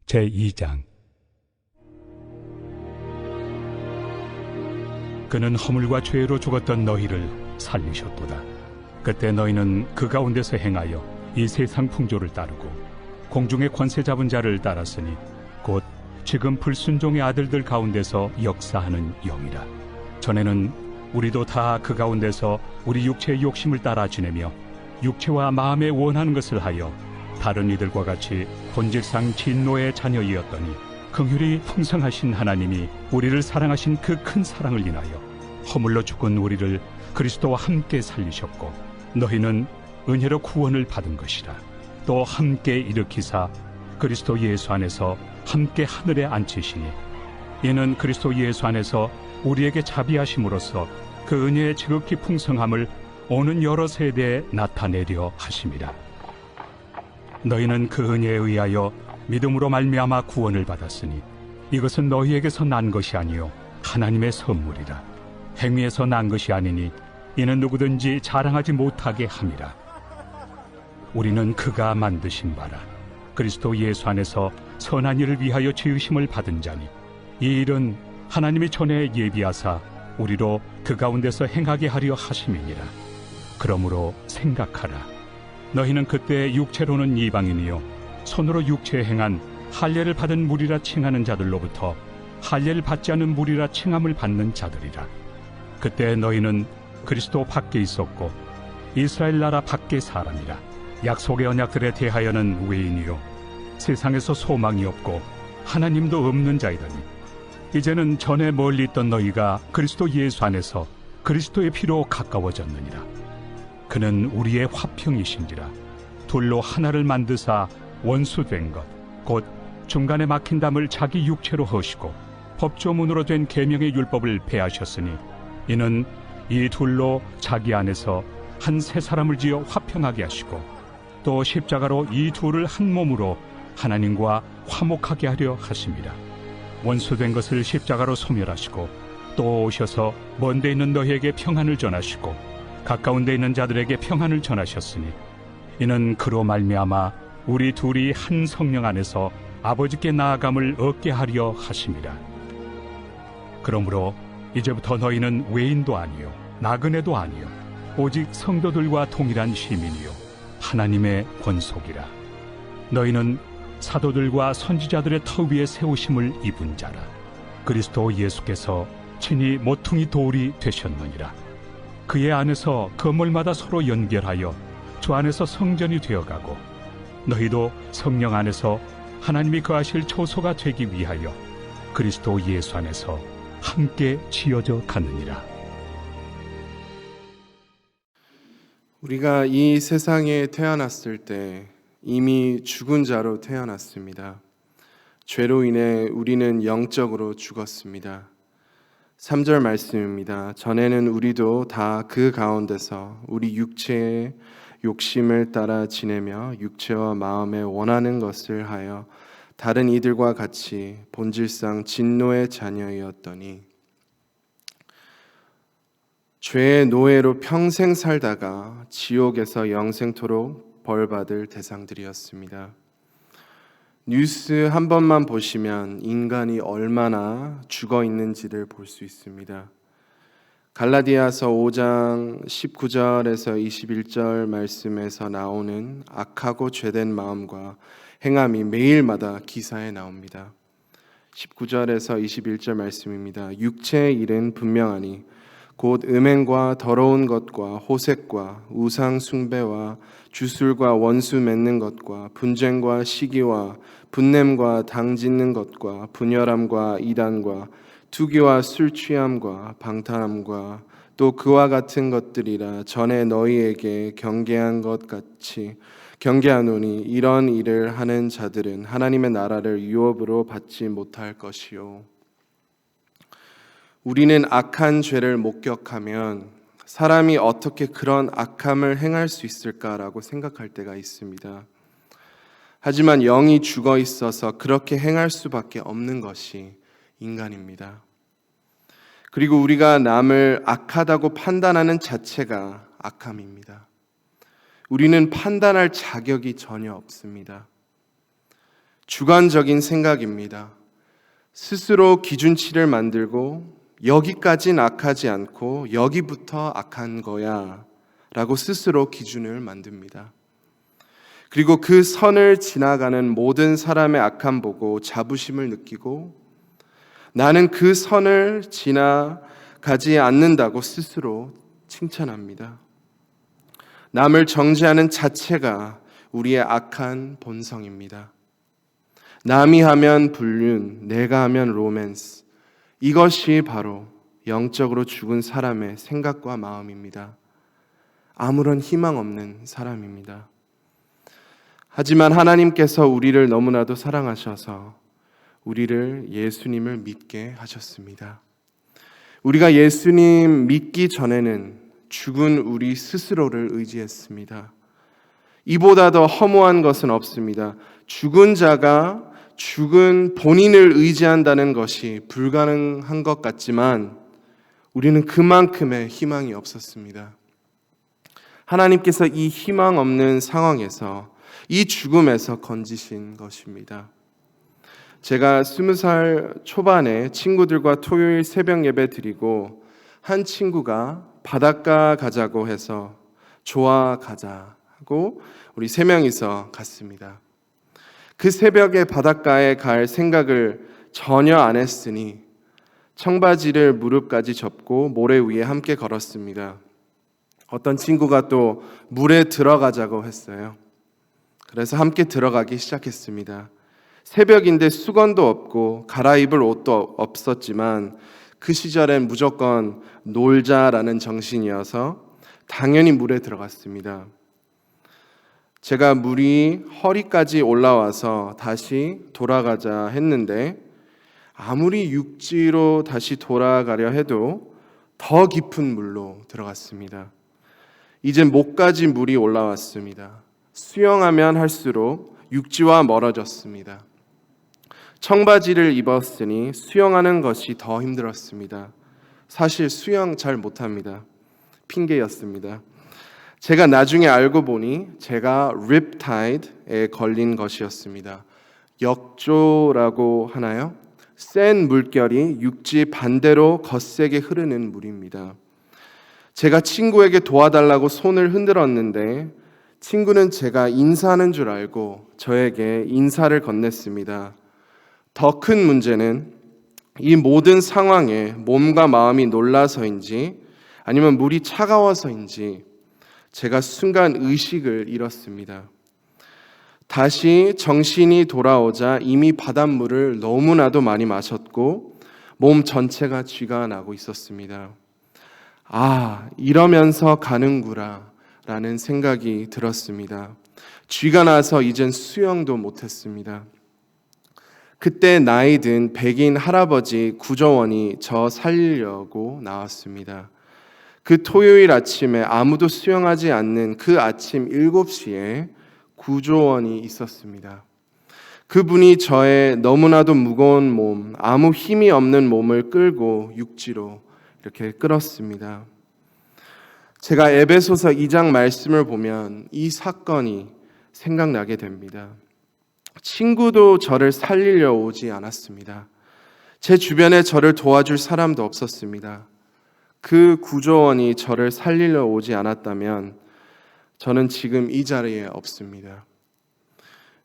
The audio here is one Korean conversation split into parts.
제2장. 그는 허물과 죄로 죽었던 너희를 살리셨도다. 그때 너희는 그 가운데서 행하여 이 세상 풍조를 따르고 공중의 권세 잡은 자를 따랐으니 곧 지금 불순종의 아들들 가운데서 역사하는 영이라. 전에는 우리도 다 그 가운데서 우리 육체의 욕심을 따라 지내며 육체와 마음에 원하는 것을 하여 다른 이들과 같이 본질상 진노의 자녀이었더니 긍휼이 풍성하신 하나님이 우리를 사랑하신 그 큰 사랑을 인하여 허물로 죽은 우리를 그리스도와 함께 살리셨고 너희는 은혜로 구원을 받은 것이라. 또 함께 일으키사 그리스도 예수 안에서 함께 하늘에 앉히시니 이는 그리스도 예수 안에서 우리에게 자비하심으로써 그 은혜의 지극히 풍성함을 오는 여러 세대에 나타내려 하심이라. 너희는 그 은혜에 의하여 믿음으로 말미암아 구원을 받았으니 이것은 너희에게서 난 것이 아니요 하나님의 선물이라. 행위에서 난 것이 아니니 이는 누구든지 자랑하지 못하게 함이라. 우리는 그가 만드신 바라 그리스도 예수 안에서 선한 일을 위하여 지으심을 받은 자니 이 일은 하나님이 전에 예비하사 우리로 그 가운데서 행하게 하려 하심이니라. 그러므로 생각하라. 너희는 그때 육체로는 이방인이요 손으로 육체에 행한 할례를 받은 무리라 칭하는 자들로부터 할례를 받지 않은 무리라 칭함을 받는 자들이라. 그때 너희는 그리스도 밖에 있었고 이스라엘 나라 밖의 사람이라. 약속의 언약들에 대하여는 외인이요 세상에서 소망이 없고 하나님도 없는 자이더니 이제는 전에 멀리 있던 너희가 그리스도 예수 안에서 그리스도의 피로 가까워졌느니라. 그는 우리의 화평이신지라. 둘로 하나를 만드사 원수된 것 곧 중간에 막힌 담을 자기 육체로 허시고 법조문으로 된 계명의 율법을 폐하셨으니 이는 이 둘로 자기 안에서 한 새 사람을 지어 화평하게 하시고 또 십자가로 이 둘을 한 몸으로 하나님과 화목하게 하려 하심이라. 원수된 것을 십자가로 소멸하시고 또 오셔서 먼 데 있는 너희에게 평안을 전하시고 가까운 데 있는 자들에게 평안을 전하셨으니 이는 그로 말미암아 우리 둘이 한 성령 안에서 아버지께 나아감을 얻게 하려 하심이라. 그러므로 이제부터 너희는 외인도 아니요 나그네도 아니요 오직 성도들과 동일한 시민이요 하나님의 권속이라. 너희는 사도들과 선지자들의 터 위에 세우심을 입은 자라. 그리스도 예수께서 친히 모퉁이 돌이 되셨느니라. 그의 안에서 건물마다 서로 연결하여 주 안에서 성전이 되어가고 너희도 성령 안에서 하나님이 거하실 초소가 되기 위하여 그리스도 예수 안에서 함께 지어져 가느니라. 우리가 이 세상에 태어났을 때 이미 죽은 자로 태어났습니다. 죄로 인해 우리는 영적으로 죽었습니다. 3절 말씀입니다. 전에는 우리도 다 그 가운데서 우리 육체의 욕심을 따라 지내며 육체와 마음에 원하는 것을 하여 다른 이들과 같이 본질상 진노의 자녀이었더니 죄의 노예로 평생 살다가 지옥에서 영생토록 벌받을 대상들이었습니다. 뉴스 한 번만 보시면 인간이 얼마나 죽어 있는지를 볼 수 있습니다. 갈라디아서 5장 19절에서 21절 말씀에서 나오는 악하고 죄된 마음과 행함이 매일마다 기사에 나옵니다. 19절에서 21절 말씀입니다. 육체의 일은 분명하니 곧 음행과 더러운 것과 호색과 우상 숭배와 주술과 원수 맺는 것과 분쟁과 시기와 분냄과 당 짓는 것과 분열함과 이단과 투기와 술 취함과 방탕함과 또 그와 같은 것들이라. 전에 너희에게 경계한 것 같이 경계하노니 이런 일을 하는 자들은 하나님의 나라를 유업으로 받지 못할 것이요. 우리는 악한 죄를 목격하면 사람이 어떻게 그런 악함을 행할 수 있을까라고 생각할 때가 있습니다. 하지만 영이 죽어 있어서 그렇게 행할 수밖에 없는 것이 인간입니다. 그리고 우리가 남을 악하다고 판단하는 자체가 악함입니다. 우리는 판단할 자격이 전혀 없습니다. 주관적인 생각입니다. 스스로 기준치를 만들고 여기까진 악하지 않고 여기부터 악한 거야 라고 스스로 기준을 만듭니다. 그리고 그 선을 지나가는 모든 사람의 악함 보고 자부심을 느끼고 나는 그 선을 지나가지 않는다고 스스로 칭찬합니다. 남을 정죄하는 자체가 우리의 악한 본성입니다. 남이 하면 불륜, 내가 하면 로맨스. 이것이 바로 영적으로 죽은 사람의 생각과 마음입니다. 아무런 희망 없는 사람입니다. 하지만 하나님께서 우리를 너무나도 사랑하셔서 우리를 예수님을 믿게 하셨습니다. 우리가 예수님 믿기 전에는 죽은 우리 스스로를 의지했습니다. 이보다 더 허무한 것은 없습니다. 죽은 자가 죽은 본인을 의지한다는 것이 불가능한 것 같지만 우리는 그만큼의 희망이 없었습니다. 하나님께서 이 희망 없는 상황에서 이 죽음에서 건지신 것입니다. 제가 20살 초반에 친구들과 토요일 새벽 예배 드리고 한 친구가 바닷가 가자고 해서 좋아 가자 하고 우리 3명이서 갔습니다. 그 새벽에 바닷가에 갈 생각을 전혀 안 했으니 청바지를 무릎까지 접고 모래 위에 함께 걸었습니다. 어떤 친구가 또 물에 들어가자고 했어요. 그래서 함께 들어가기 시작했습니다. 새벽인데 수건도 없고 갈아입을 옷도 없었지만 그 시절엔 무조건 놀자라는 정신이어서 당연히 물에 들어갔습니다. 제가 물이 허리까지 올라와서 다시 돌아가자 했는데 아무리 육지로 다시 돌아가려 해도 더 깊은 물로 들어갔습니다. 이제 목까지 물이 올라왔습니다. 수영하면 할수록 육지와 멀어졌습니다. 청바지를 입었으니 수영하는 것이 더 힘들었습니다. 사실 수영 잘 못합니다. 핑계였습니다. 제가 나중에 알고 보니 제가 립타이드에 걸린 것이었습니다. 역조라고 하나요? 센 물결이 육지 반대로 거세게 흐르는 물입니다. 제가 친구에게 도와달라고 손을 흔들었는데 친구는 제가 인사하는 줄 알고 저에게 인사를 건넸습니다. 더 큰 문제는 이 모든 상황에 몸과 마음이 놀라서인지 아니면 물이 차가워서인지 제가 순간 의식을 잃었습니다. 다시 정신이 돌아오자 이미 바닷물을 너무나도 많이 마셨고 몸 전체가 쥐가 나고 있었습니다. 아, 이러면서 가는구나 라는 생각이 들었습니다. 쥐가 나서 이젠 수영도 못했습니다. 그때 나이 든 백인 할아버지 구조원이 저 살리려고 나왔습니다. 그 토요일 아침에 아무도 수영하지 않는 그 아침 7시에 구조원이 있었습니다. 그분이 저의 너무나도 무거운 몸, 아무 힘이 없는 몸을 끌고 육지로 이렇게 끌었습니다. 제가 에베소서 2장 말씀을 보면 이 사건이 생각나게 됩니다. 친구도 저를 살리려 오지 않았습니다. 제 주변에 저를 도와줄 사람도 없었습니다. 그 구조원이 저를 살리려 오지 않았다면 저는 지금 이 자리에 없습니다.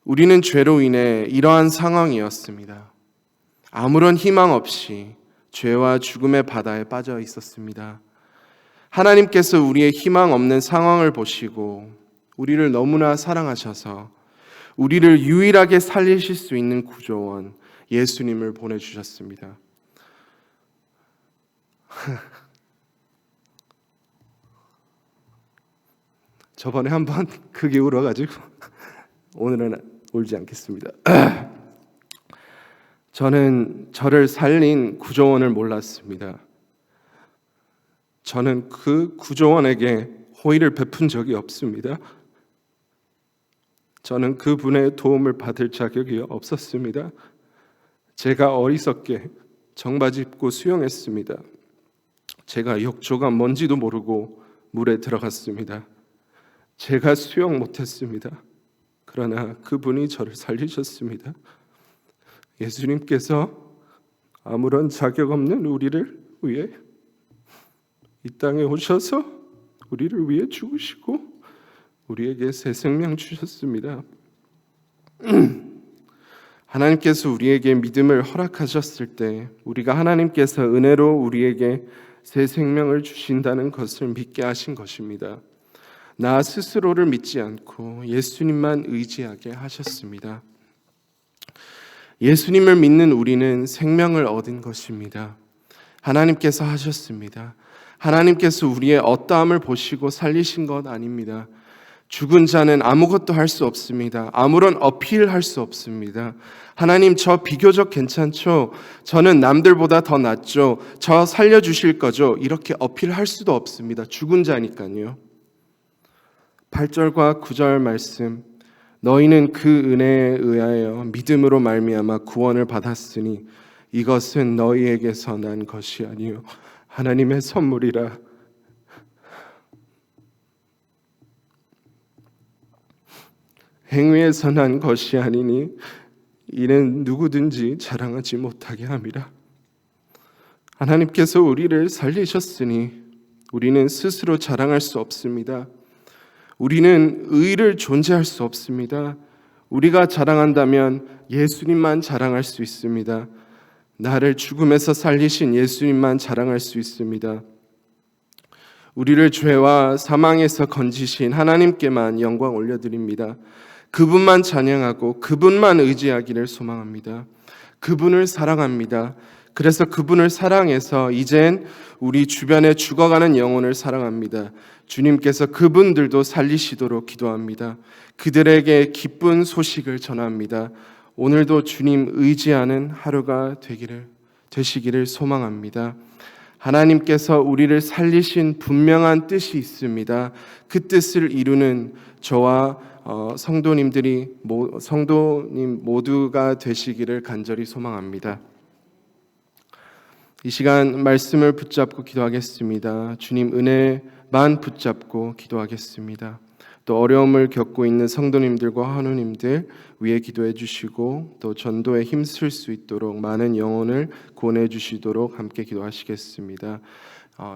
우리는 죄로 인해 이러한 상황이었습니다. 아무런 희망 없이 죄와 죽음의 바다에 빠져 있었습니다. 하나님께서 우리의 희망 없는 상황을 보시고 우리를 너무나 사랑하셔서 우리를 유일하게 살리실 수 있는 구조원 예수님을 보내주셨습니다. 저번에 한번 크게 울어가지고 오늘은 울지 않겠습니다. 저는 저를 살린 구조원을 몰랐습니다. 저는 그 구조원에게 호의를 베푼 적이 없습니다. 저는 그분의 도움을 받을 자격이 없었습니다. 제가 어리석게 청바지 입고 수영했습니다. 제가 역조가 뭔지도 모르고 물에 들어갔습니다. 제가 수영 못했습니다. 그러나 그분이 저를 살리셨습니다. 예수님께서 아무런 자격 없는 우리를 위해 이 땅에 오셔서 우리를 위해 죽으시고 우리에게 새 생명 주셨습니다. 하나님께서 우리에게 믿음을 허락하셨을 때 우리가 하나님께서 은혜로 우리에게 새 생명을 주신다는 것을 믿게 하신 것입니다. 나 스스로를 믿지 않고 예수님만 의지하게 하셨습니다. 예수님을 믿는 우리는 생명을 얻은 것입니다. 하나님께서 하셨습니다. 하나님께서 우리의 어떠함을 보시고 살리신 것 아닙니다. 죽은 자는 아무것도 할 수 없습니다. 아무런 어필할 수 없습니다. 하나님, 저 비교적 괜찮죠? 저는 남들보다 더 낫죠? 저 살려주실 거죠? 이렇게 어필할 수도 없습니다. 죽은 자니까요. 8절과 9절 말씀, 너희는 그 은혜에 의하여 믿음으로 말미암아 구원을 받았으니 이것은 너희에게서 난 것이 아니요 하나님의 선물이라. 행위에서 난 것이 아니니 이는 누구든지 자랑하지 못하게 함이라. 하나님께서 우리를 살리셨으니 우리는 스스로 자랑할 수 없습니다. 우리는 의를 존재할 수 없습니다. 우리가 자랑한다면 예수님만 자랑할 수 있습니다. 나를 죽음에서 살리신 예수님만 자랑할 수 있습니다. 우리를 죄와 사망에서 건지신 하나님께만 영광 올려드립니다. 그분만 찬양하고 그분만 의지하기를 소망합니다. 그분을 사랑합니다. 그래서 그분을 사랑해서 이젠 우리 주변에 죽어가는 영혼을 사랑합니다. 주님께서 그분들도 살리시도록 기도합니다. 그들에게 기쁜 소식을 전합니다. 오늘도 주님 의지하는 하루가 되시기를 소망합니다. 하나님께서 우리를 살리신 분명한 뜻이 있습니다. 그 뜻을 이루는 저와 성도님 모두가 되시기를 간절히 소망합니다. 이 시간 말씀을 붙잡고 기도하겠습니다. 주님 은혜만 붙잡고 기도하겠습니다. 또 어려움을 겪고 있는 성도님들과 환우님들 위해 기도해 주시고 또 전도에 힘쓸 수 있도록 많은 영혼을 구원해 주시도록 함께 기도하시겠습니다.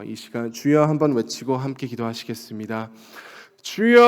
이 시간 주여 한번 외치고 함께 기도하시겠습니다. 주여